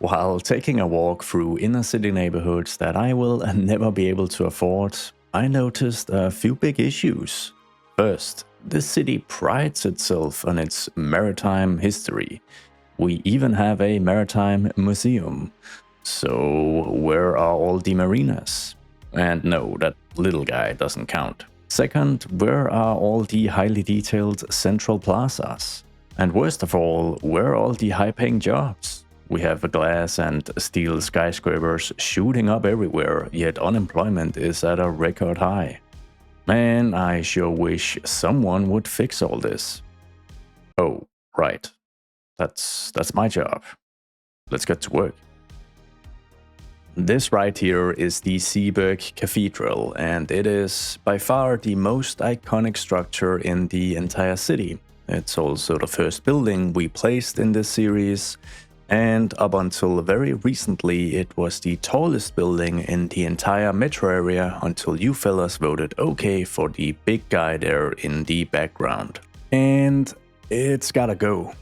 While taking a walk through inner city neighborhoods that I will never be able to afford, I noticed a few big issues. First, this city prides itself on its maritime history. We even have a maritime museum. So, where are all the marinas? And no, that little guy doesn't count. Second, where are all the highly detailed central plazas? And worst of all, where are all the high-paying jobs? We have glass and steel skyscrapers shooting up everywhere, yet unemployment is at a record high. Man, I sure wish someone would fix all this. Oh, right. That's my job. Let's get to work. This right here is the Zeeburg Cathedral, and it is by far the most iconic structure in the entire city. It's also the first building we placed in this series, and up until very recently it was the tallest building in the entire metro area until you fellas voted okay for the big guy there in the background. And it's gotta go.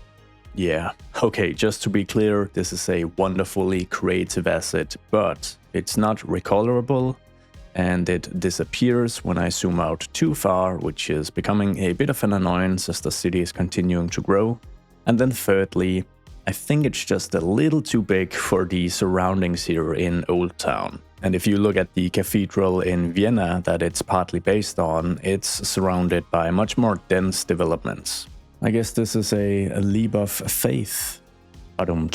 Yeah, okay, just to be clear, this is a wonderfully creative asset, but it's not recolorable and it disappears when I zoom out too far, which is becoming a bit of an annoyance as the city is continuing to grow. And then thirdly, I think it's just a little too big for the surroundings here in Oldtown. And if you look at the cathedral in Vienna that it's partly based on, it's surrounded by much more dense developments. I guess this is a leap of faith. I'm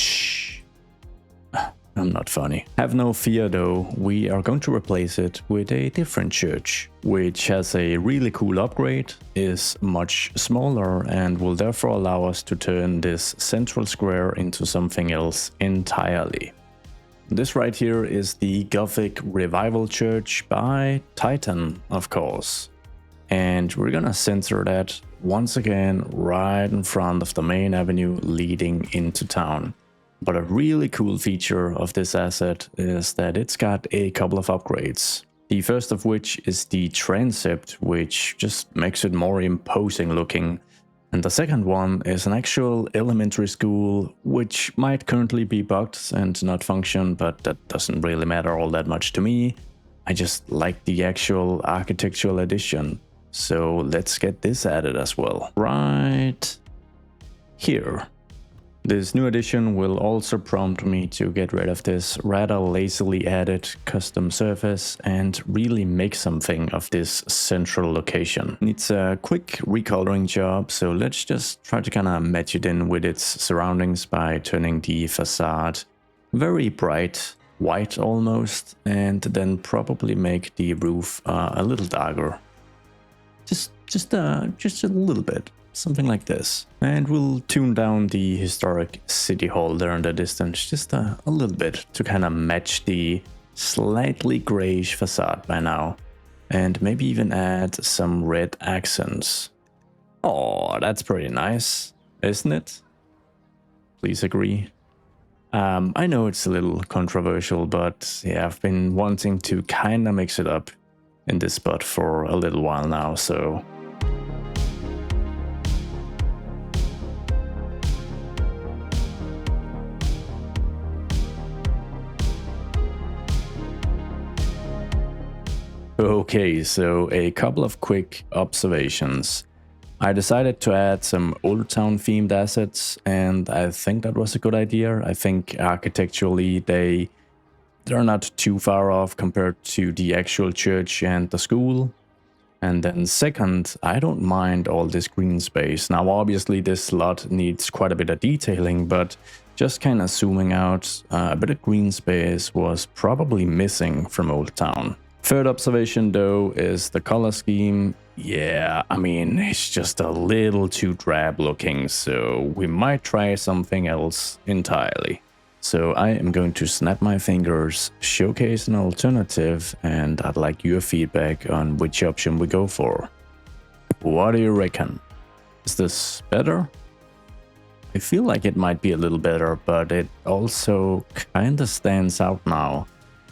not funny. Have no fear though, we are going to replace it with a different church, which has a really cool upgrade, is much smaller and will therefore allow us to turn this central square into something else entirely. This right here is the Gothic Revival Church by Titan, of course. And we're gonna center that once again right in front of the main avenue leading into town. But a really cool feature of this asset is that it's got a couple of upgrades. The first of which is the transept, which just makes it more imposing looking. And the second one is an actual elementary school, which might currently be bugged and not function, but that doesn't really matter all that much to me. I just like the actual architectural addition. So let's get this added as well. Right here. This new addition will also prompt me to get rid of this rather lazily added custom surface and really make something of this central location. It's a quick recoloring job, so let's just try to kind of match it in with its surroundings by turning the facade very bright, white almost, and then probably make the roof a little darker. Just a little bit, something like this. And we'll tune down the historic city hall there in the distance just a little bit to kind of match the slightly grayish facade by now. And maybe even add some red accents. Oh, that's pretty nice, isn't it? Please agree. I know it's a little controversial, but yeah, I've been wanting to kind of mix it up in this spot for a little while now, so... Okay, so a couple of quick observations. I decided to add some Oldtown themed assets, and I think that was a good idea. I think architecturally they're not too far off compared to the actual church and the school. And then second, I don't mind all this green space. Now obviously this lot needs quite a bit of detailing, but just kind of zooming out, a bit of green space was probably missing from Oldtown. Third observation though is the color scheme. Yeah, I mean, it's just a little too drab looking, so we might try something else entirely. So I am going to snap my fingers, showcase an alternative, and I'd like your feedback on which option we go for. What do you reckon? Is this better? I feel like it might be a little better, but it also kinda stands out now.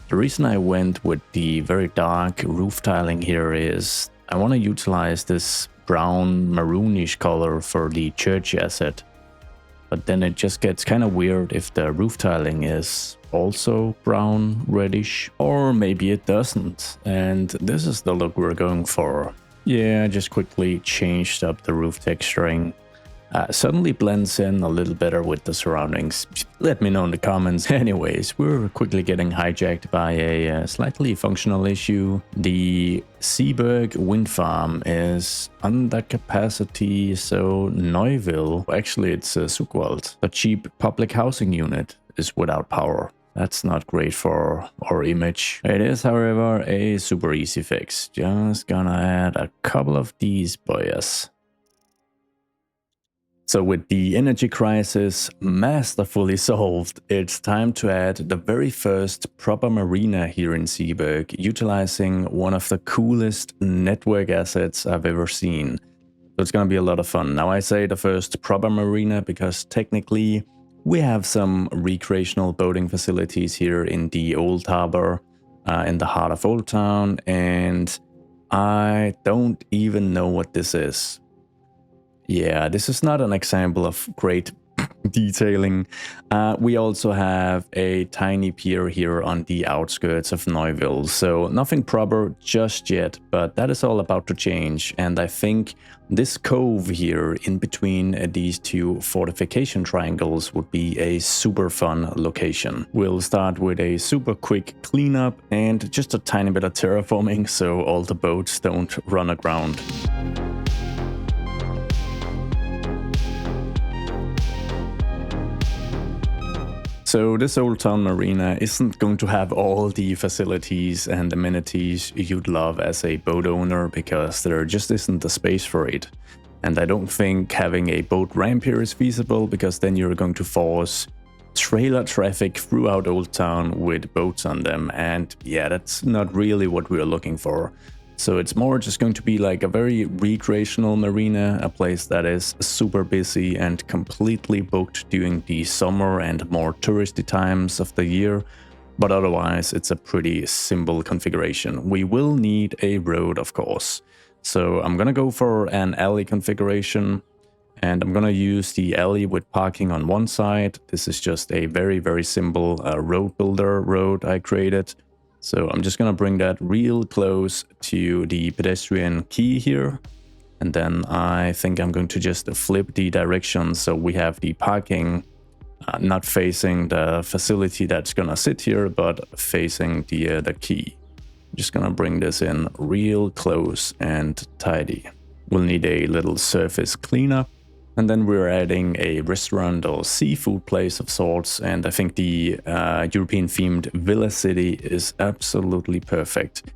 The reason I went with the very dark roof tiling here is I want to utilize this brown maroonish color for the church asset. But then it just gets kind of weird if the roof tiling is also brown, reddish, or maybe it doesn't. And this is the look we're going for. Yeah, I just quickly changed up the roof texturing. Suddenly blends in a little better with the surroundings. Let me know in the comments. Anyways, we're quickly getting hijacked by a slightly functional issue. The Zeeburg wind farm is under capacity, so Neuville, actually it's Zugwald, a cheap public housing unit, is without power. That's not great for our image. It is, however, a super easy fix. Just gonna add a couple of these boys. So with the energy crisis masterfully solved, it's time to add the very first proper marina here in Zeeburg, utilizing one of the coolest network assets I've ever seen. So it's gonna be a lot of fun. Now I say the first proper marina because technically we have some recreational boating facilities here in the old harbor, in the heart of Oldtown, and I don't even know what this is. Yeah, this is not an example of great detailing. We also have a tiny pier here on the outskirts of Neuville, so nothing proper just yet, but that is all about to change. And I think this cove here in between these two fortification triangles would be a super fun location. We'll start with a super quick cleanup and just a tiny bit of terraforming so all the boats don't run aground. So this Oldtown Marina isn't going to have all the facilities and amenities you'd love as a boat owner because there just isn't the space for it. And I don't think having a boat ramp here is feasible because then you're going to force trailer traffic throughout Oldtown with boats on them. And yeah, that's not really what we're looking for. So it's more just going to be like a very recreational marina, a place that is super busy and completely booked during the summer and more touristy times of the year. But otherwise, it's a pretty simple configuration. We will need a road, of course. So I'm gonna go for an alley configuration, and I'm gonna use the alley with parking on one side. This is just a very, very simple road builder road I created. So I'm just gonna bring that real close to the pedestrian quay here. And then I think I'm going to just flip the direction so we have the parking not facing the facility that's gonna sit here, but facing the quay. I'm just gonna bring this in real close and tidy. We'll need a little surface cleanup. And then we're adding a restaurant or seafood place of sorts, and I think the European-themed Villa City is absolutely perfect.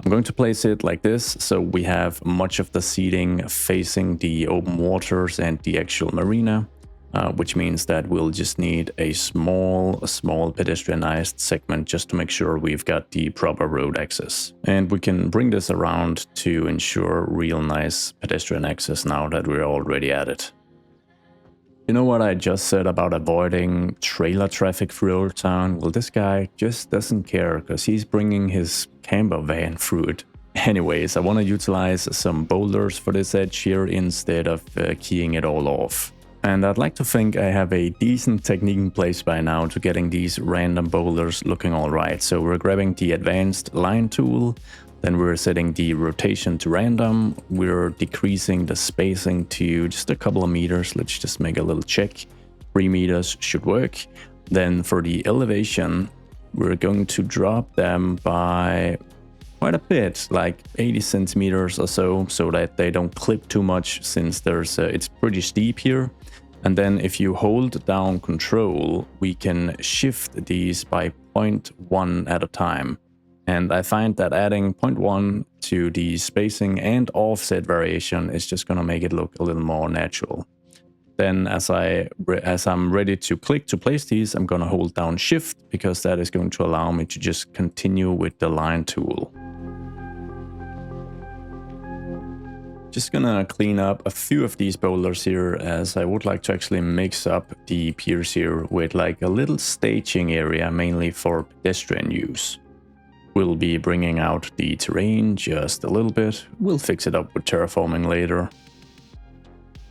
I'm going to place it like this, so we have much of the seating facing the open waters and the actual marina, which means that we'll just need a small pedestrianized segment just to make sure we've got the proper road access. And we can bring this around to ensure real nice pedestrian access now that we're already at it. You know what I just said about avoiding trailer traffic through Oldtown? Well, this guy just doesn't care because he's bringing his camper van through it. Anyways, I want to utilize some boulders for this edge here instead of keying it all off. And I'd like to think I have a decent technique in place by now to getting these random boulders looking alright. So we're grabbing the advanced line tool. Then we're setting the rotation to random. We're decreasing the spacing to just a couple of meters. Let's just make a little check. 3 meters should work. Then for the elevation, we're going to drop them by quite a bit, like 80 centimeters or so that they don't clip too much since it's pretty steep here. And then if you hold down control, we can shift these by 0.1 at a time. And I find that adding 0.1 to the spacing and offset variation is just going to make it look a little more natural. Then as I'm ready to click to place these, I'm going to hold down shift because that is going to allow me to just continue with the line tool. Just gonna clean up a few of these boulders here, as I would like to actually mix up the piers here with like a little staging area mainly for pedestrian use. We'll be bringing out the terrain just a little bit. We'll fix it up with terraforming later.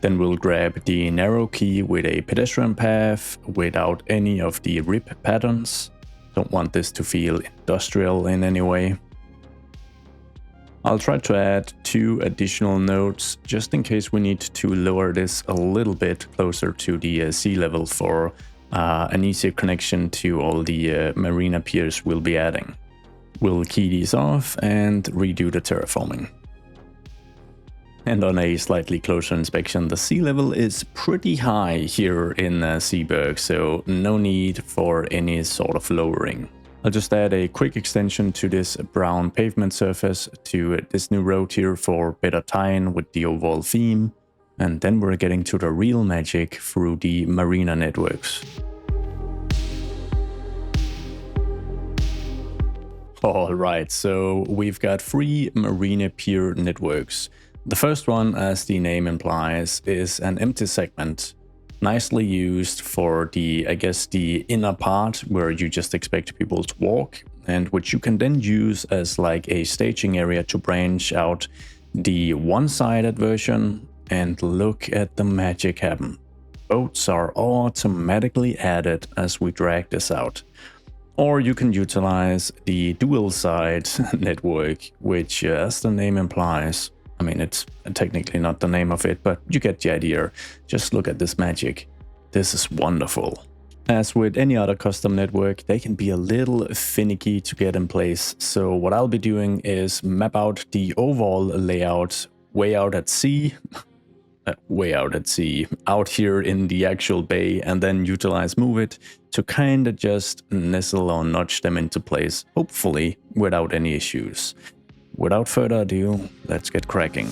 Then we'll grab the narrow key with a pedestrian path without any of the rip patterns. Don't want this to feel industrial in any way. I'll try to add 2 additional nodes just in case we need to lower this a little bit closer to the sea level for an easier connection to all the Marina piers we'll be adding. We'll key these off and redo the terraforming. And on a slightly closer inspection, the sea level is pretty high here in Zeeburg, so no need for any sort of lowering. I'll just add a quick extension to this brown pavement surface to this new road here for better tie-in with the overall theme. And then we're getting to the real magic through the Marina networks. Alright, so we've got 3 Marina pier networks. The first one, as the name implies, is an empty segment. Nicely used for the, I guess, the inner part where you just expect people to walk, and which you can then use as like a staging area to branch out the one-sided version. And look at the magic happen. Boats are automatically added as we drag this out. Or you can utilize the dual side network, which as the name implies, I mean, it's technically not the name of it, but you get the idea. Just look at this magic. This is wonderful. As with any other custom network, they can be a little finicky to get in place. So what I'll be doing is map out the overall layout way out at sea, out here in the actual bay, and then utilize Move It to kind of just nestle or nudge them into place, hopefully without any issues. Without further ado, let's get cracking.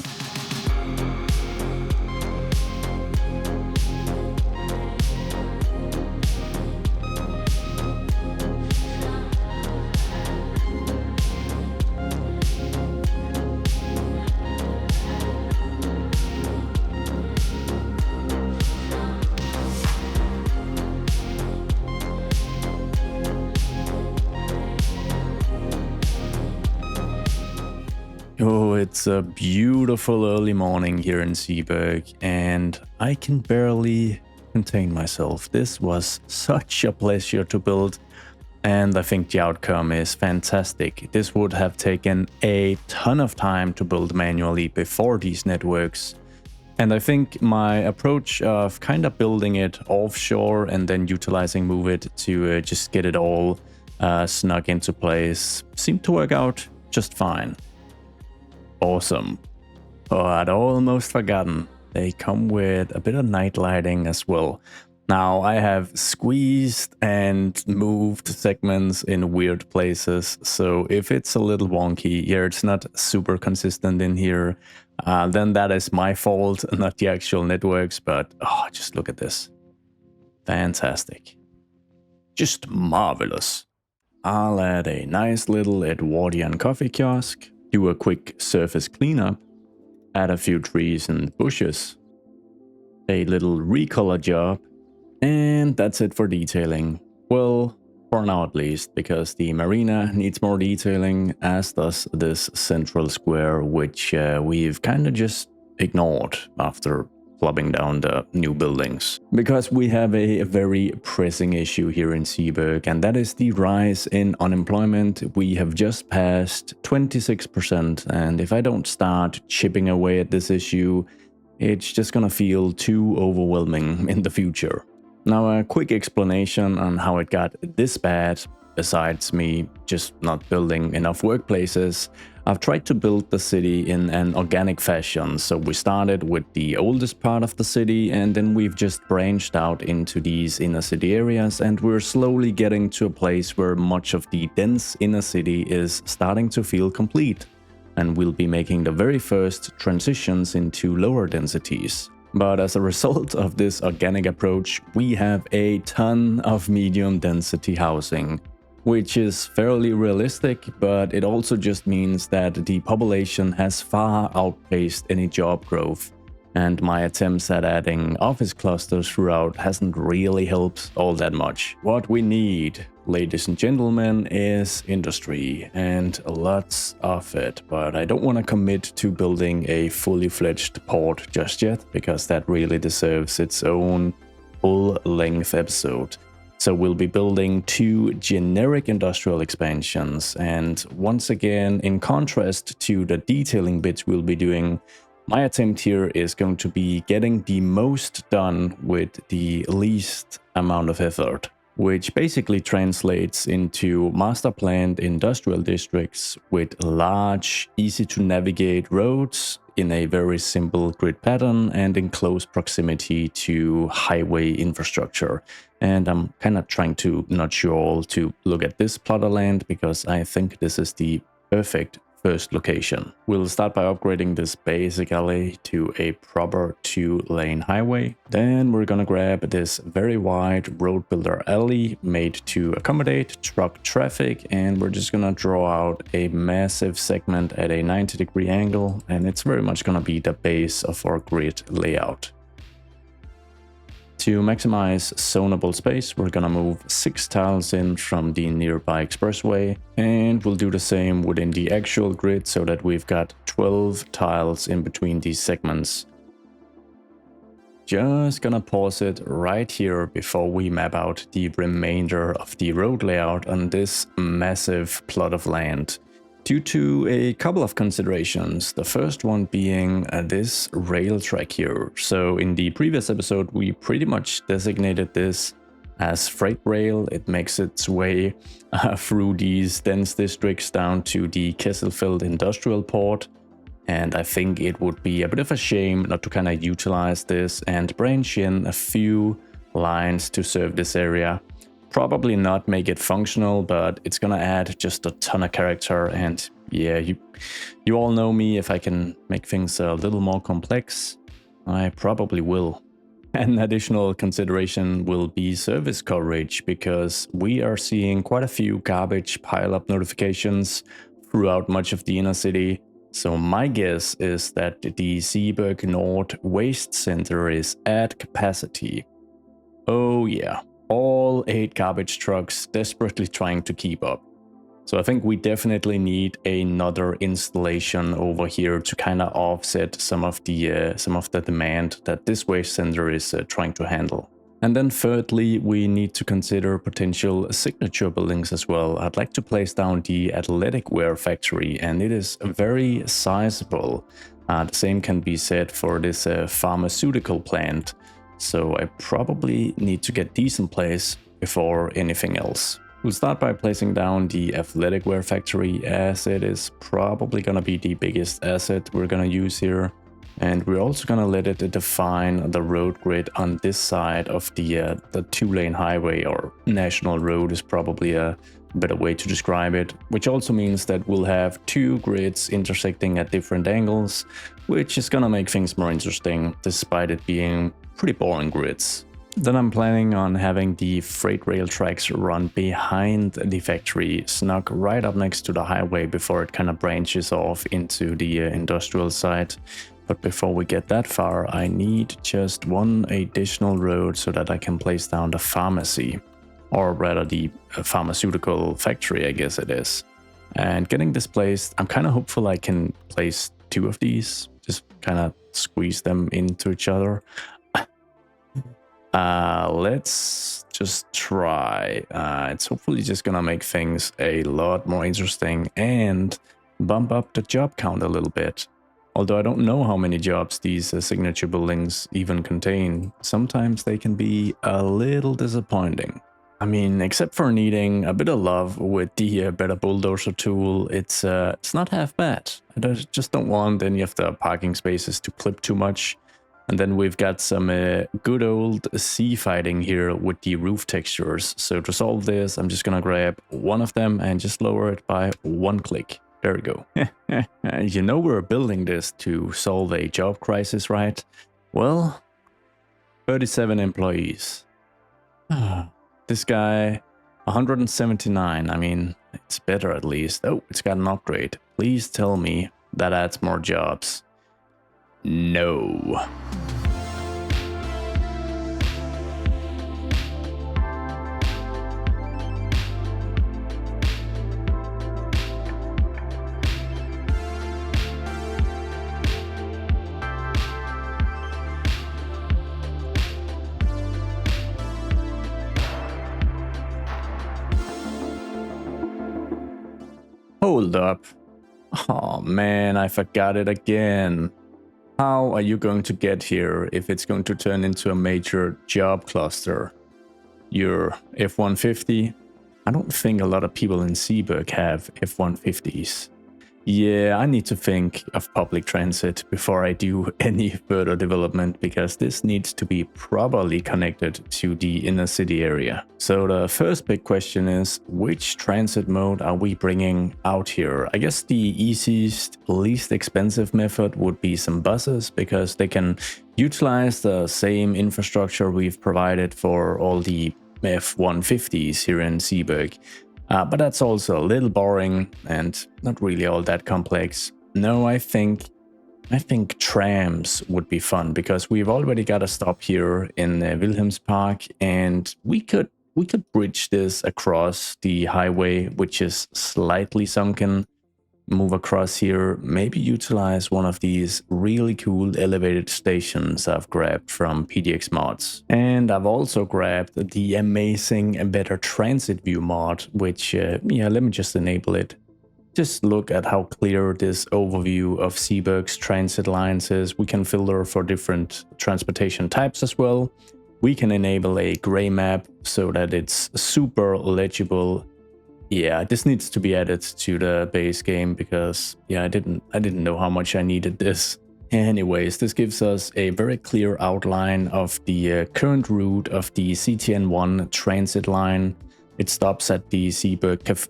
Oh, it's a beautiful early morning here in Zeeburg, and I can barely contain myself. This was such a pleasure to build, and I think the outcome is fantastic. This would have taken a ton of time to build manually before these networks, and I think my approach of kind of building it offshore and then utilizing Move It to just get it all snug into place seemed to work out just fine. Awesome. Oh, I'd almost forgotten. They come with a bit of night lighting as well. Now, I have squeezed and moved segments in weird places, so if it's a little wonky, yeah, it's not super consistent in here, then that is my fault, not the actual networks, but oh, just look at this. Fantastic. Just marvelous. I'll add a nice little Edwardian coffee kiosk, do a quick surface cleanup, add a few trees and bushes, a little recolor job, and that's it for detailing. Well, for now at least, because the marina needs more detailing, as does this central square, which we've kind of just ignored after plumbing down the new buildings. Because we have a very pressing issue here in Zeeburg, and that is the rise in unemployment. We have just passed 26%, and if I don't start chipping away at this issue, it's just gonna feel too overwhelming in the future. Now, a quick explanation on how it got this bad, besides me just not building enough workplaces. I've tried to build the city in an organic fashion, so we started with the oldest part of the city, and then we've just branched out into these inner city areas, and we're slowly getting to a place where much of the dense inner city is starting to feel complete, and we'll be making the very first transitions into lower densities. But as a result of this organic approach, we have a ton of medium density housing, which is fairly realistic, but it also just means that the population has far outpaced any job growth. and my attempts at adding office clusters throughout hasn't really helped all that much. What we need, ladies and gentlemen, is industry, and lots of it, but I don't want to commit to building a fully fledged port just yet, because that really deserves its own full-length episode. So we'll be building 2 generic industrial expansions, and once again, in contrast to the detailing bits we'll be doing, my attempt here is going to be getting the most done with the least amount of effort, which basically translates into master planned industrial districts with large, easy to navigate roads in a very simple grid pattern and in close proximity to highway infrastructure. And I'm kind of trying to nudge you all to look at this plot of land, because I think this is the perfect first location. We'll start by upgrading this basically to a proper 2-lane highway. Then we're gonna grab this very wide road builder alley made to accommodate truck traffic, and we're just gonna draw out a massive segment at a 90-degree angle, and it's very much gonna be the base of our grid layout. To maximize zonable space, we're gonna move 6 tiles in from the nearby expressway, and we'll do the same within the actual grid so that we've got 12 tiles in between these segments. Just gonna pause it right here before we map out the remainder of the road layout on this massive plot of land, due to a couple of considerations. The first one being this rail track here. So in the previous episode, we pretty much designated this as freight rail. It makes its way through these dense districts down to the Kesselfeld industrial port. And I think it would be a bit of a shame not to kind of utilize this and branch in a few lines to serve this area. Probably not make it functional, but it's gonna add just a ton of character. And yeah, you all know me. If I can make things a little more complex, I probably will. An additional consideration will be service coverage, because we are seeing quite a few garbage pile-up notifications throughout much of the inner city. So my guess is that the Zeeburg North Waste Center is at capacity. Oh yeah. All 8 garbage trucks desperately trying to keep up. So I think we definitely need another installation over here to kind of offset some of the demand that this waste center is trying to handle. And then thirdly, we need to consider potential signature buildings as well. I'd like to place down the athletic wear factory, and it is very sizable. The same can be said for this pharmaceutical plant. So I probably need to get these in place before anything else. We'll start by placing down the athletic wear factory, as it is probably going to be the biggest asset we're going to use here. And we're also going to let it define the road grid on this side of the 2-lane highway, or national road is probably a better way to describe it, which also means that we'll have 2 grids intersecting at different angles, which is going to make things more interesting despite it being pretty boring grids. Then I'm planning on having the freight rail tracks run behind the factory, snug right up next to the highway before it kind of branches off into the industrial side. But before we get that far, I need just 1 additional road so that I can place down the pharmacy, or rather the pharmaceutical factory, I guess it is. And getting this placed, I'm kind of hopeful I can place 2 of these, just kind of squeeze them into each other. Let's just try. It's hopefully just gonna make things a lot more interesting and bump up the job count a little bit. Although I don't know how many jobs these signature buildings even contain. Sometimes they can be a little disappointing. I mean, except for needing a bit of love with the better bulldozer tool, it's not half bad. I just don't want any of the parking spaces to clip too much. And then we've got some good old sea fighting here with the roof textures. So to solve this, I'm just gonna grab one of them and just lower it by 1 click. There we go. You know we're building this to solve a job crisis, right? Well, 37 employees. This guy, 179. I mean, it's better at least. Oh, it's got an upgrade. Please tell me that adds more jobs. No. Hold up. Oh man, I forgot it again. How are you going to get here if it's going to turn into a major job cluster? Your F-150? I don't think a lot of people in Zeeburg have F-150s. Yeah, I need to think of public transit before I do any further development, because this needs to be properly connected to the inner city area. So the first big question is, which transit mode are we bringing out here? I guess the easiest, least expensive method would be some buses, because they can utilize the same infrastructure we've provided for all the F-150s here in Zeeburg. But that's also a little boring and not really all that complex. No, I think trams would be fun, because we've already got a stop here in Wilhelmspark, and we could bridge this across the highway, which is slightly sunken, move across here, maybe utilize one of these really cool elevated stations I've grabbed from PDX mods. And I've also grabbed the amazing Better Transit View mod, which, yeah, let me just enable it. Just look at how clear this overview of Zeeburg's transit lines is. We can filter for different transportation types as well. We can enable a gray map so that it's super legible. Yeah, this needs to be added to the base game, because yeah, I didn't know how much I needed this. Anyways, this gives us a very clear outline of the current route of the CTN1 transit line. It stops at the Zeeburg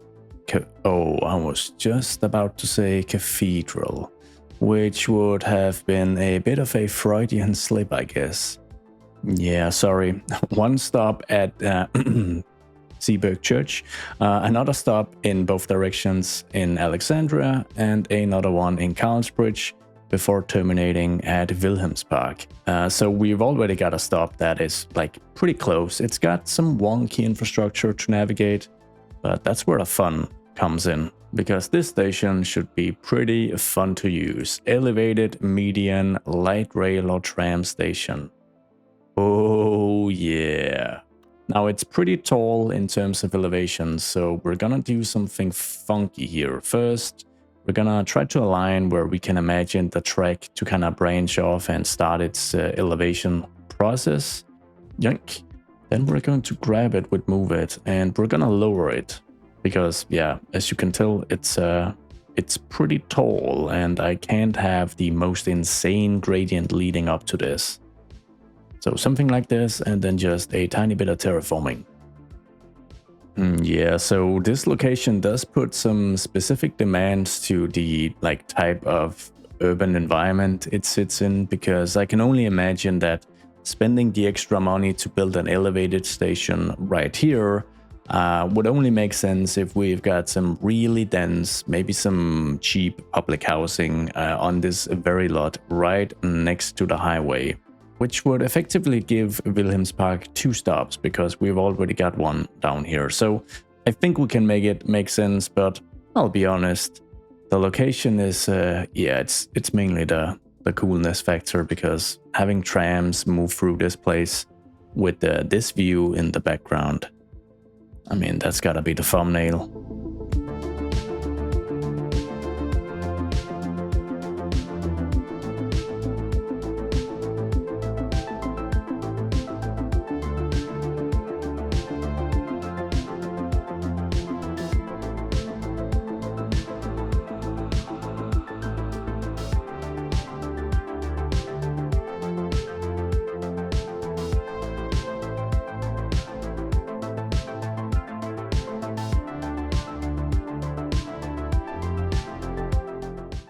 oh, I was just about to say cathedral, which would have been a bit of a Freudian slip, I guess. Yeah, sorry. One stop at Zeeburg Church, another stop in both directions in Alexandria, and another one in Carlsbridge before terminating at Wilhelmspark. So we've already got a stop that is like pretty close. It's got some wonky infrastructure to navigate, but that's where the fun comes in, because this station should be pretty fun to use. Elevated, median, light rail or tram station. Oh yeah. Now it's pretty tall in terms of elevation, so we're gonna do something funky here. First, we're gonna try to align where we can imagine the track to kind of branch off and start its elevation process. Yoink. Then we're going to grab it with Move It, and we're gonna lower it, because yeah, as you can tell, it's pretty tall, and I can't have the most insane gradient leading up to this. So something like this, and then just a tiny bit of terraforming. Yeah, so this location does put some specific demands to the type of urban environment it sits in, because I can only imagine that spending the extra money to build an elevated station right here would only make sense if we've got some really dense, maybe some cheap public housing on this very lot right next to the highway, which would effectively give Wilhelmspark 2 stops, because we've already got one down here. So I think we can make it make sense, but I'll be honest, the location is, yeah, it's mainly the coolness factor, because having trams move through this place with this view in the background, I mean, that's gotta be the thumbnail.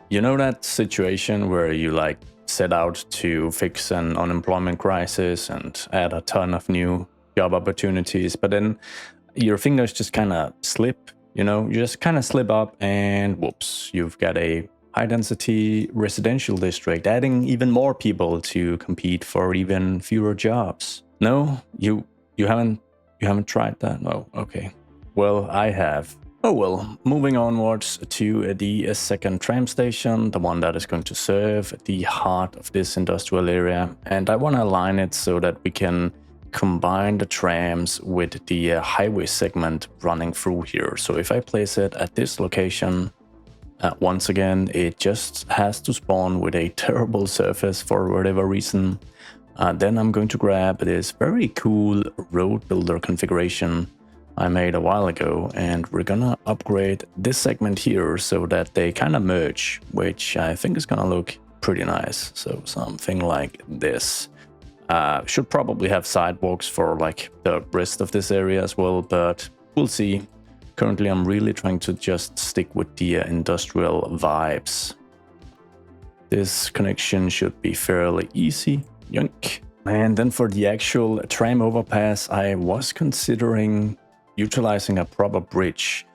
You know that situation where you set out to fix an unemployment crisis and add a ton of new job opportunities, but then your fingers just kind of slip, you just kind of slip up and whoops, you've got a high density residential district, adding even more people to compete for even fewer jobs. No, you haven't tried that? No, okay. Well, I have. Oh well, moving onwards to the second tram station, the one that is going to serve the heart of this industrial area. And I want to align it so that we can combine the trams with the highway segment running through here. So if I place it at this location, once again, it just has to spawn with a terrible surface for whatever reason. Then I'm going to grab this very cool road builder configuration I made a while ago, and we're gonna upgrade this segment here so that they kind of merge, which I think is gonna look pretty nice. So something like this. Should probably have sidewalks for like the rest of this area as well, but we'll see. Currently I'm really trying to just stick with the industrial vibes. This connection should be fairly easy. Yoink. And then for the actual tram overpass, I was considering utilizing a proper bridge,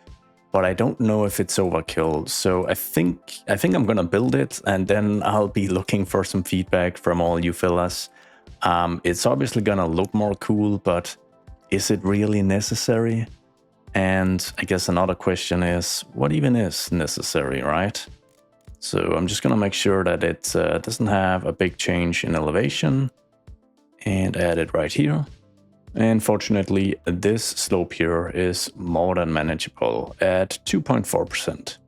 but I don't know if it's overkill. So I think I'm gonna build it, and then I'll be looking for some feedback from all you fellas. It's obviously gonna look more cool, but is it really necessary? And I guess another question is, what even is necessary, right? So I'm just gonna make sure that it doesn't have a big change in elevation and add it right here. And fortunately, this slope here is more than manageable at 2.4%.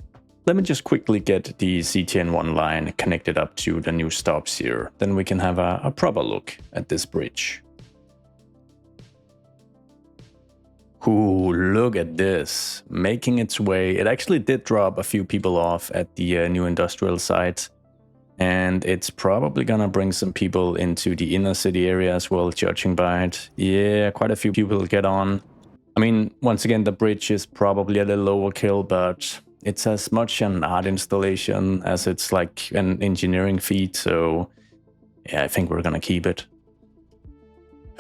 Let me just quickly get the CTN1 line connected up to the new stops here. Then we can have a proper look at this bridge. Ooh, look at this, making its way. It actually did drop a few people off at the new industrial site. And it's probably gonna bring some people into the inner city area as well, judging by it. Yeah, quite a few people get on. I mean, once again, the bridge is probably a little overkill, but it's as much an art installation as it's like an engineering feat. So yeah, I think we're gonna keep it.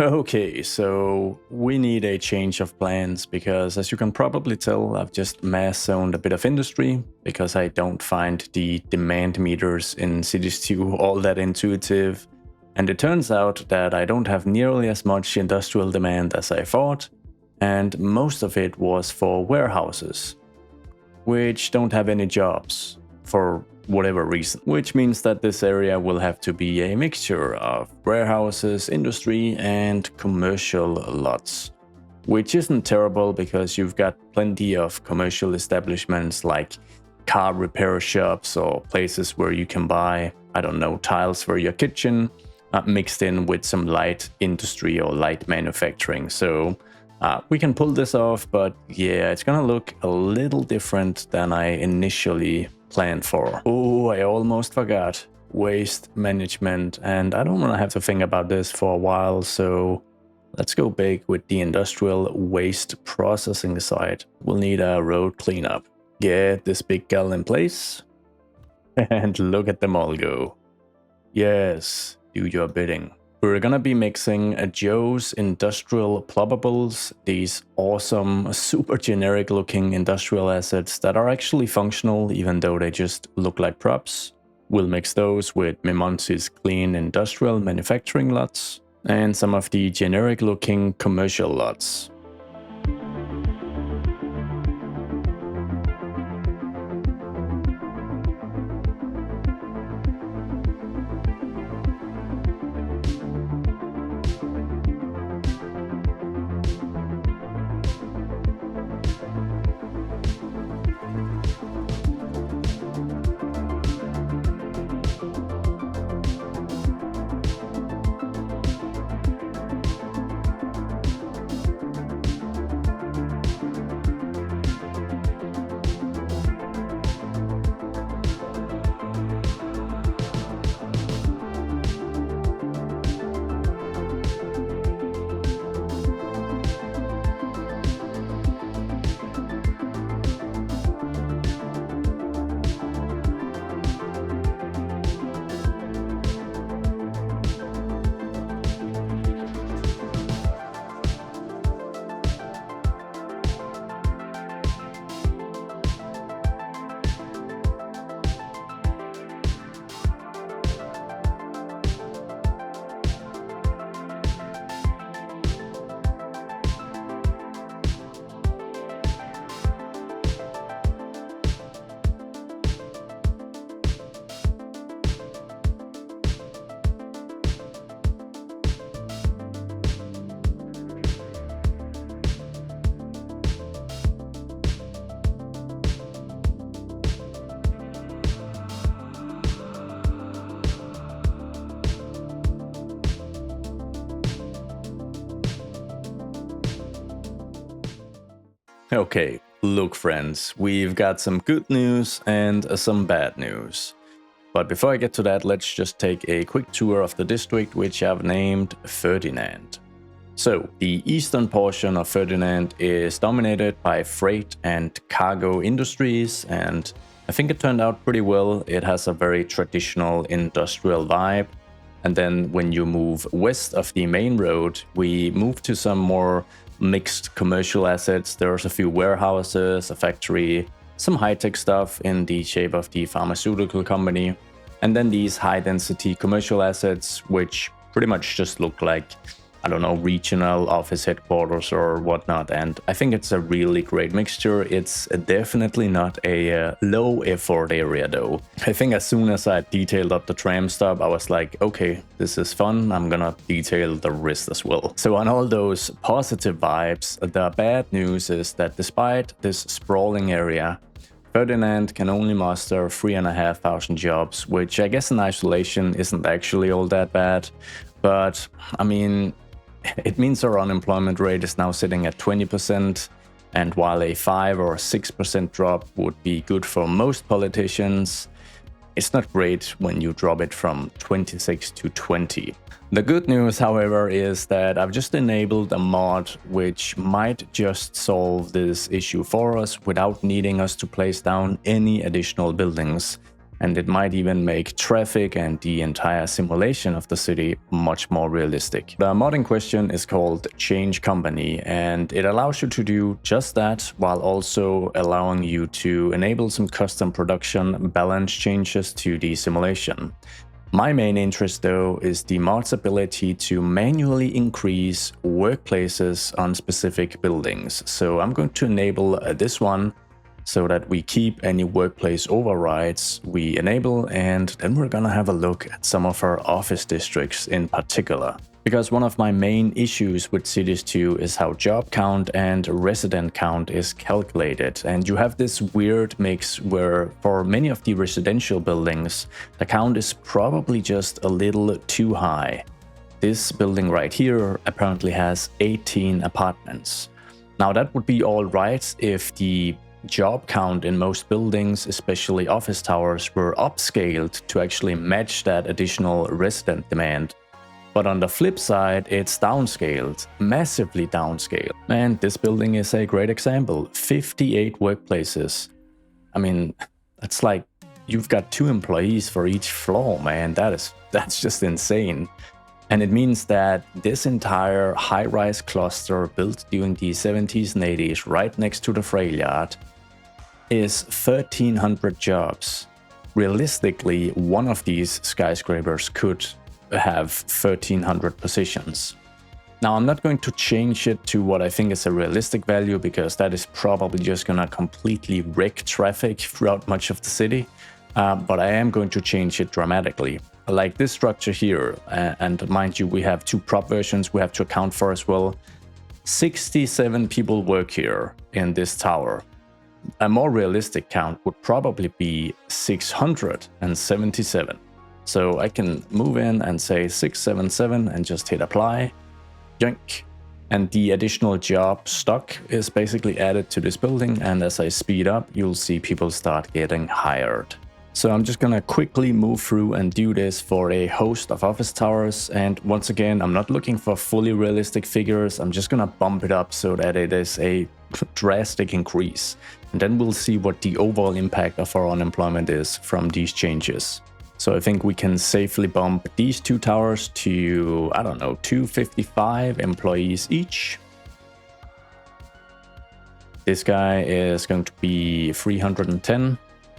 Okay, so we need a change of plans because, as you can probably tell, I've just mass zoned a bit of industry because I don't find the demand meters in Cities 2 all that intuitive. And it turns out that I don't have nearly as much industrial demand as I thought, and most of it was for warehouses, which don't have any jobs for whatever reason, which means that this area will have to be a mixture of warehouses, industry, and commercial lots, which isn't terrible because you've got plenty of commercial establishments like car repair shops or places where you can buy, I don't know, tiles for your kitchen, mixed in with some light industry or light manufacturing. So we can pull this off, but yeah, it's gonna look a little different than I initially planned for. Oh, I almost forgot. Waste management, and I don't want to have to think about this for a while, so let's go big with the industrial waste processing side. We'll need a road cleanup. Get this big gal in place, and look at them all go. Yes, do your bidding. We're gonna be mixing Joe's industrial plubbables, these awesome, super generic looking industrial assets that are actually functional even though they just look like props. We'll mix those with Mimonsi's clean industrial manufacturing lots and some of the generic looking commercial lots. Okay, look friends, we've got some good news and some bad news. But before I get to that, let's just take a quick tour of the district, which I've named Ferdinand. So, the eastern portion of Ferdinand is dominated by freight and cargo industries, and I think it turned out pretty well. It has a very traditional industrial vibe. And then when you move west of the main road, we move to some more mixed commercial assets. There's a few warehouses, a factory, some high-tech stuff in the shape of the pharmaceutical company, and then these high-density commercial assets, which pretty much just look like, I don't know, regional office headquarters or whatnot. And I think it's a really great mixture. It's definitely not a low effort area though. I think as soon as I detailed up the tram stop, I was like, okay, this is fun. I'm gonna detail the rest as well. So on all those positive vibes, the bad news is that despite this sprawling area, Ferdinand can only muster 3,500 jobs, which I guess in isolation isn't actually all that bad. But I mean, it means our unemployment rate is now sitting at 20%, and while a 5 or 6% drop would be good for most politicians, it's not great when you drop it from 26 to 20. The good news, however, is that I've just enabled a mod which might just solve this issue for us without needing us to place down any additional buildings. And it might even make traffic and the entire simulation of the city much more realistic. The mod in question is called Change Company, and it allows you to do just that while also allowing you to enable some custom production balance changes to the simulation. My main interest though is the mod's ability to manually increase workplaces on specific buildings. So I'm going to enable this one, so that we keep any workplace overrides we enable, and then we're gonna have a look at some of our office districts in particular. Because one of my main issues with Cities 2 is how job count and resident count is calculated, and you have this weird mix where for many of the residential buildings, the count is probably just a little too high. This building right here apparently has 18 apartments. Now that would be all right if the job count in most buildings, especially office towers, were upscaled to actually match that additional resident demand. But on the flip side, it's downscaled, massively downscaled. And this building is a great example. 58 workplaces. I mean, that's like you've got 2 employees for each floor, man. That's just insane. And it means that this entire high-rise cluster built during the 70s and 80s right next to the rail yard is 1,300 jobs. Realistically, one of these skyscrapers could have 1,300 positions. Now, I'm not going to change it to what I think is a realistic value, because that is probably just gonna completely wreck traffic throughout much of the city. But I am going to change it dramatically. Like this structure here, and mind you, we have 2 prop versions we have to account for as well. 67 people work here in this tower. A more realistic count would probably be 677. So I can move in and say 677 and just hit apply. Yoink. And the additional job stock is basically added to this building, and as I speed up, you'll see people start getting hired. So I'm just gonna quickly move through and do this for a host of office towers, and once again, I'm not looking for fully realistic figures. I'm just gonna bump it up so that it is a drastic increase, and then we'll see what the overall impact of our unemployment is from these changes. So I think we can safely bump these 2 towers to, I don't know, 255 employees each. This guy is going to be 310.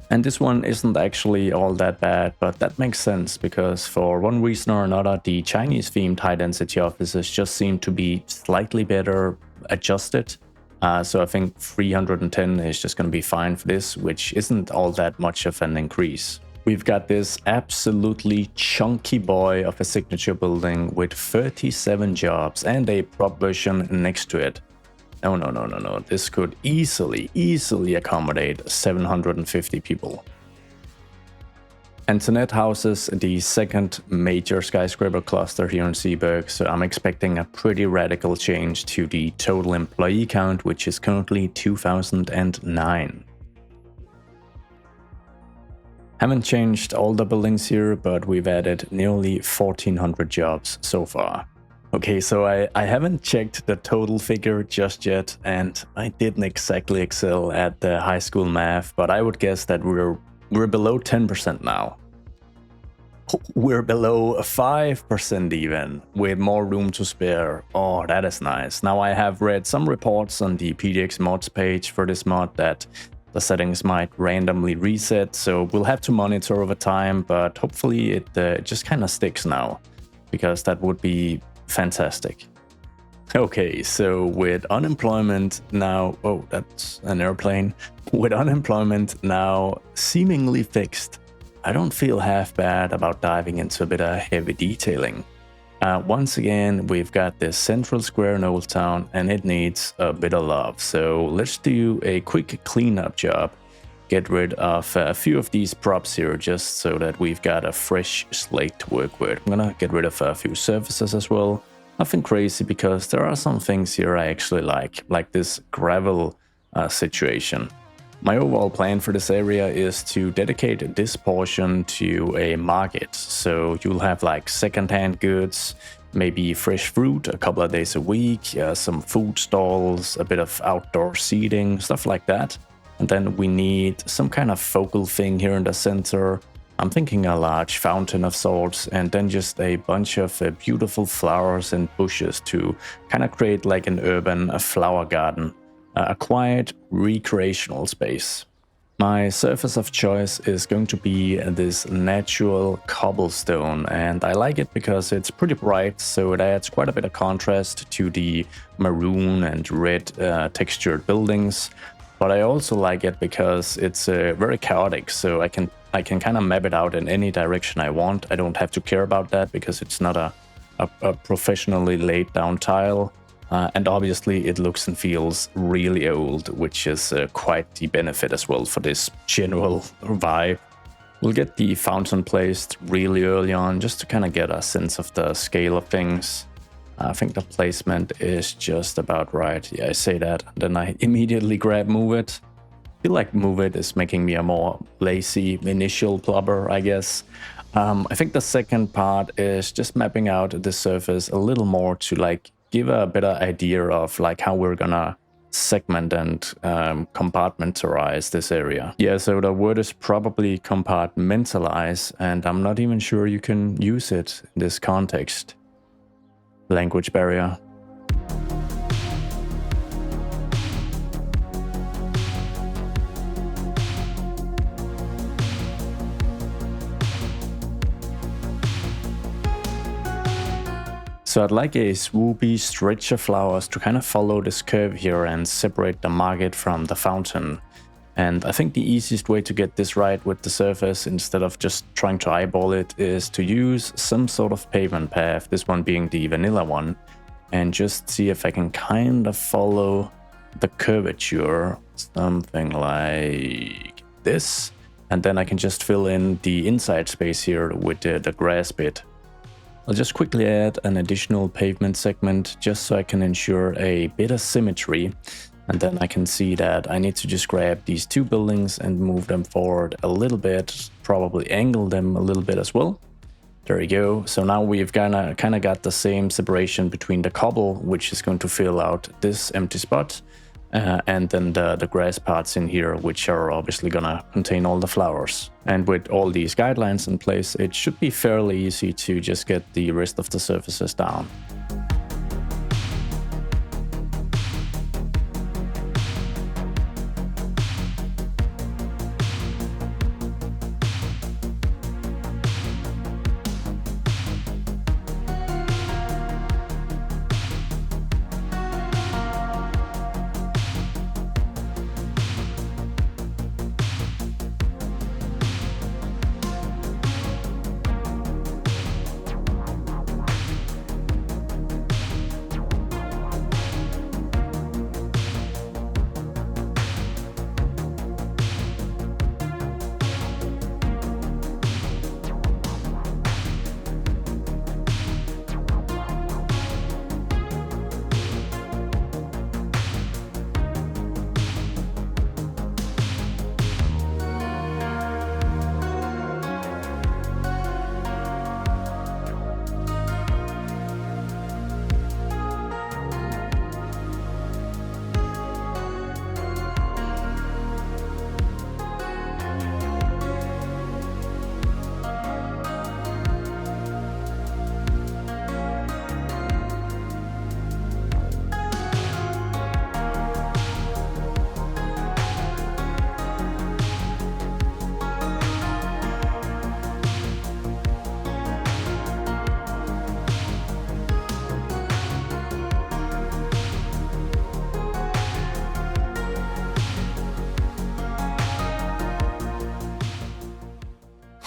And this one isn't actually all that bad, but that makes sense because for one reason or another, the Chinese-themed high-density offices just seem to be slightly better adjusted. So I think 310 is just going to be fine for this, which isn't all that much of an increase. We've got this absolutely chunky boy of a signature building with 37 jobs and a prop version next to it. No. This could easily accommodate 750 people. Antoinette houses the second major skyscraper cluster here in Zeeburg, so I'm expecting a pretty radical change to the total employee count, which is currently 2009. Haven't changed all the buildings here, but we've added nearly 1400 jobs so far. Okay, so I haven't checked the total figure just yet, and I didn't exactly excel at the high school math, but I would guess that we're below 10% now. We're below 5% even, with more room to spare. Oh, that is nice. Now I have read some reports on the PDX mods page for this mod that the settings might randomly reset, so we'll have to monitor over time, but hopefully it just kind of sticks now, because that would be fantastic. Okay, so with unemployment now... Oh, that's an airplane. With unemployment now seemingly fixed, I don't feel half bad about diving into a bit of heavy detailing. Once again, we've got this central square in Oldtown, and it needs a bit of love. So let's do a quick cleanup job. Get rid of a few of these props here, just so that we've got a fresh slate to work with. I'm gonna get rid of a few surfaces as well. Nothing crazy, because there are some things here I actually like this gravel situation. My overall plan for this area is to dedicate this portion to a market. So you'll have like secondhand goods, maybe fresh fruit a couple of days a week, some food stalls, a bit of outdoor seating, stuff like that. And then we need some kind of focal thing here in the center. I'm thinking a large fountain of sorts, and then just a bunch of beautiful flowers and bushes to kind of create like an urban flower garden. A quiet recreational space. My surface of choice is going to be this natural cobblestone, and I like it because it's pretty bright, so it adds quite a bit of contrast to the maroon and red textured buildings. But I also like it because it's very chaotic, so I can kind of map it out in any direction I want. I don't have to care about that because it's not a professionally laid down tile. And obviously it looks and feels really old, which is quite the benefit as well for this general vibe. We'll get the fountain placed really early on, just to kind of get a sense of the scale of things. I think the placement is just about right. Yeah, I say that, then I immediately grab move it. I feel like move it is making me a more lazy initial plumber, I guess. I think the second part is just mapping out the surface a little more to like give a better idea of like how we're gonna segment and compartmentalize this area. Yeah, so the word is probably compartmentalize, and I'm not even sure you can use it in this context. Language barrier. So I'd like a swoopy stretch of flowers to kind of follow this curve here and separate the market from the fountain. And I think the easiest way to get this right with the surface, instead of just trying to eyeball it, is to use some sort of pavement path, this one being the vanilla one, and just see if I can kind of follow the curvature, something like this. And then I can just fill in the inside space here with the grass bit. I'll just quickly add an additional pavement segment just so I can ensure a bit of symmetry, and then I can see that I need to just grab these two buildings and move them forward a little bit, probably angle them a little bit as well. There you go. So now we've kind of got the same separation between the cobble, which is going to fill out this empty spot, and then the grass parts in here, which are obviously gonna contain all the flowers. And with all these guidelines in place, it should be fairly easy to just get the rest of the surfaces down.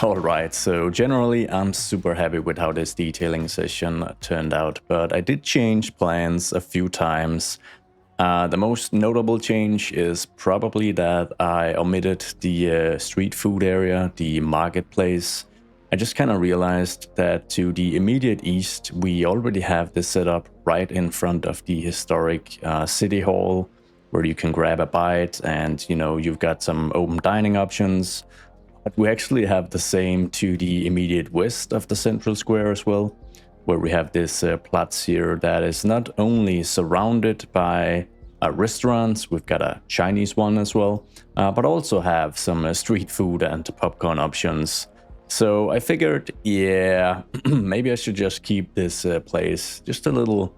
Alright, so generally I'm super happy with how this detailing session turned out, but I did change plans a few times. The most notable change is probably that I omitted the street food area, the marketplace. I just kind of realized that to the immediate east, we already have this set up right in front of the historic city hall, where you can grab a bite and, you've got some open dining options. But we actually have the same to the immediate west of the central square as well, where we have this plaza here that is not only surrounded by restaurants, we've got a Chinese one as well, but also have some street food and popcorn options. So I figured, yeah, maybe I should just keep this place just a little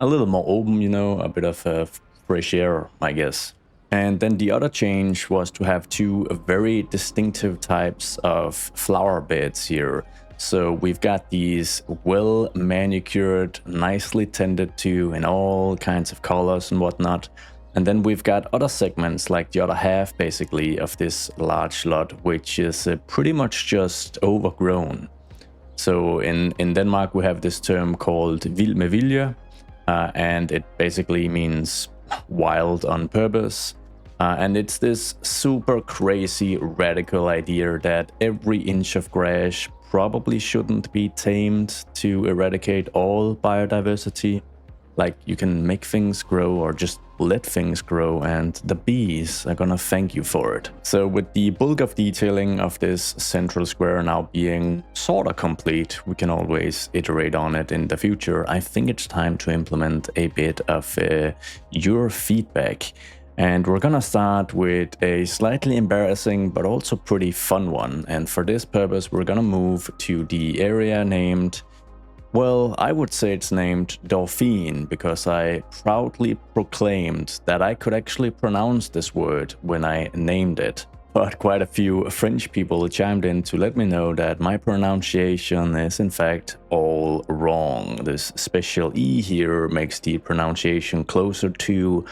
more open, a bit of fresh air, I guess. And then the other change was to have two very distinctive types of flower beds here. So we've got these well manicured, nicely tended to in all kinds of colors and whatnot. And then we've got other segments, like the other half basically of this large lot, which is pretty much just overgrown. So in Denmark we have this term called vild med vilje, and it basically means wild on purpose. And it's this super crazy radical idea that every inch of grass probably shouldn't be tamed to eradicate all biodiversity. Like, you can make things grow or just let things grow, and the bees are gonna thank you for it. So with the bulk of detailing of this central square now being sorta complete, we can always iterate on it in the future. I think it's time to implement a bit of your feedback. And we're gonna start with a slightly embarrassing but also pretty fun one. And for this purpose, we're gonna move to the area named, well, I would say it's named Dauphine, because I proudly proclaimed that I could actually pronounce this word when I named it. But quite a few French people chimed in to let me know that my pronunciation is in fact all wrong. This special E here makes the pronunciation closer to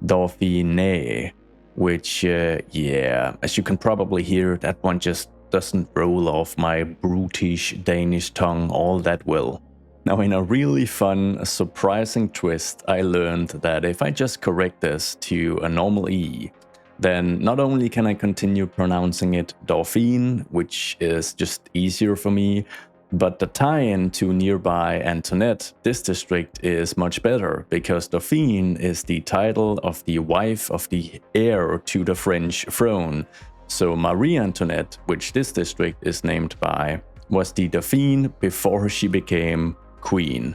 Dauphine, which, yeah, as you can probably hear, that one just doesn't roll off my brutish Danish tongue all that well. Now, in a really fun, surprising twist, I learned that if I just correct this to a normal E, then not only can I continue pronouncing it Dauphine, which is just easier for me, but the tie-in to nearby Antoinette, this district, is much better, because Dauphine is the title of the wife of the heir to the French throne. So Marie Antoinette, which this district is named by, was the Dauphine before she became queen.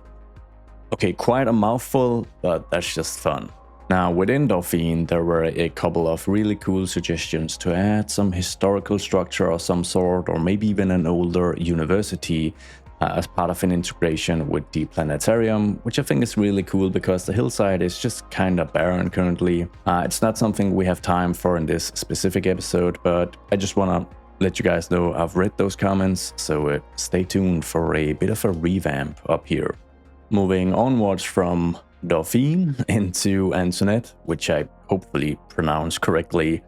Okay, quite a mouthful, but that's just fun. Now, within Dauphine, there were a couple of really cool suggestions to add some historical structure of some sort, or maybe even an older university as part of an integration with the planetarium, which I think is really cool because the hillside is just kind of barren currently. It's not something we have time for in this specific episode, but I just want to let you guys know I've read those comments, so stay tuned for a bit of a revamp up here. Moving onwards from Dauphine into Antoinette, which I hopefully pronounced correctly,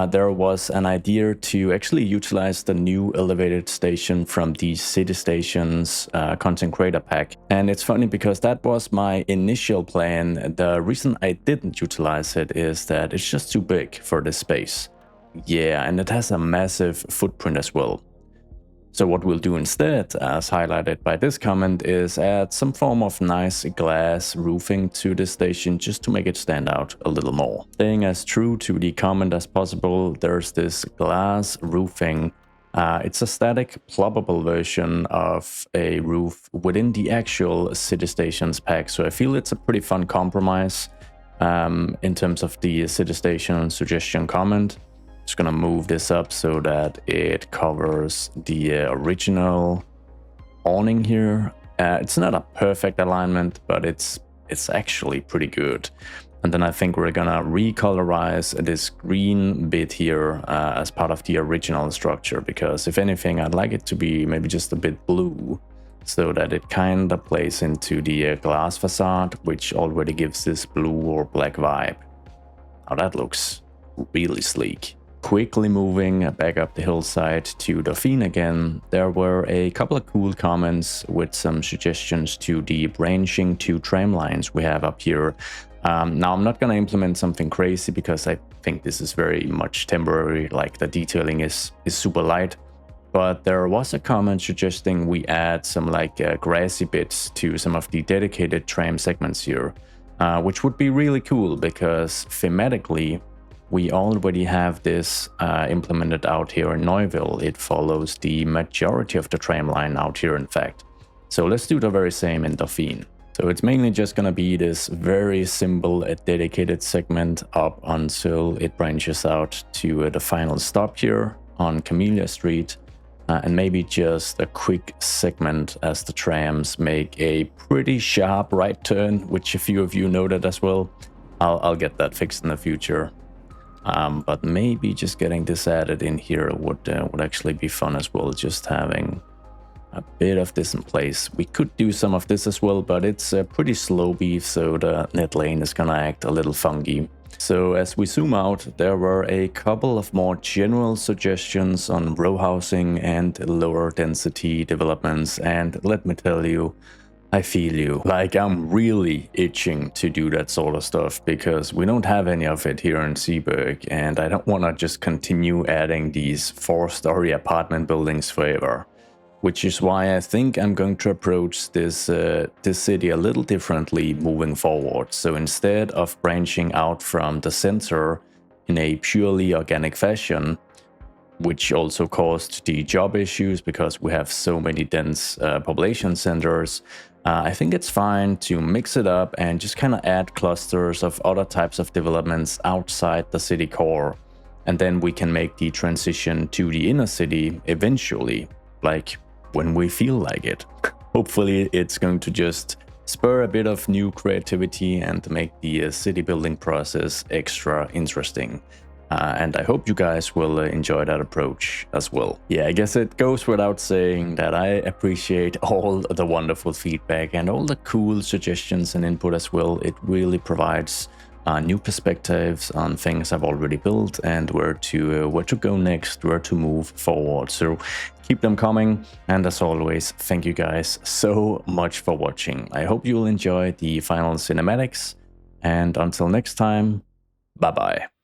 there was an idea to actually utilize the new elevated station from the City Stations content creator pack. And it's funny because that was my initial plan. The reason I didn't utilize it is that it's just too big for this space. Yeah, and it has a massive footprint as well. So what we'll do instead, as highlighted by this comment, is add some form of nice glass roofing to this station just to make it stand out a little more. Staying as true to the comment as possible, there's this glass roofing. It's a static, ploppable version of a roof within the actual City Stations pack, so I feel it's a pretty fun compromise in terms of the City Station suggestion comment. Just gonna move this up so that it covers the original awning here. It's not a perfect alignment, but it's actually pretty good. And then I think we're gonna recolorize this green bit here as part of the original structure, because if anything, I'd like it to be maybe just a bit blue, so that it kind of plays into the glass facade, which already gives this blue or black vibe. Now that looks really sleek. quickly moving back up the hillside to Dauphine again, there were a couple of cool comments with some suggestions to the branching two tram lines we have up here. Now, I'm not going to implement something crazy because I think this is very much temporary, like the detailing is super light. But there was a comment suggesting we add some like grassy bits to some of the dedicated tram segments here, which would be really cool because thematically, we already have this implemented out here in Neuville. It follows the majority of the tram line out here, in fact. So let's do the very same in Dauphine. So it's mainly just gonna be this very simple dedicated segment up until it branches out to the final stop here on Camellia Street. And maybe just a quick segment as the trams make a pretty sharp right turn, which a few of you noted as well. I'll get that fixed in the future. But maybe just getting this added in here would actually be fun as well, just having a bit of this in place. We could do some of this as well, but it's a pretty slow beef, so the net lane is gonna act a little funky. So as we zoom out, there were a couple of more general suggestions on row housing and lower density developments, and let me tell you, I feel you. Like, I'm really itching to do that sort of stuff because we don't have any of it here in Zeeburg, and I don't want to just continue adding these 4-story apartment buildings forever. Which is why I think I'm going to approach this city a little differently moving forward. So instead of branching out from the center in a purely organic fashion, which also caused the job issues because we have so many dense population centers, I think it's fine to mix it up and just kind of add clusters of other types of developments outside the city core. And then we can make the transition to the inner city eventually, like when we feel like it. Hopefully it's going to just spur a bit of new creativity and make the city building process extra interesting. And I hope you guys will enjoy that approach as well. Yeah, I guess it goes without saying that I appreciate all the wonderful feedback and all the cool suggestions and input as well. It really provides new perspectives on things I've already built and where to go next, where to move forward. So keep them coming, and as always, thank you guys so much for watching. I hope you will enjoy the final cinematics, and until next time, bye bye.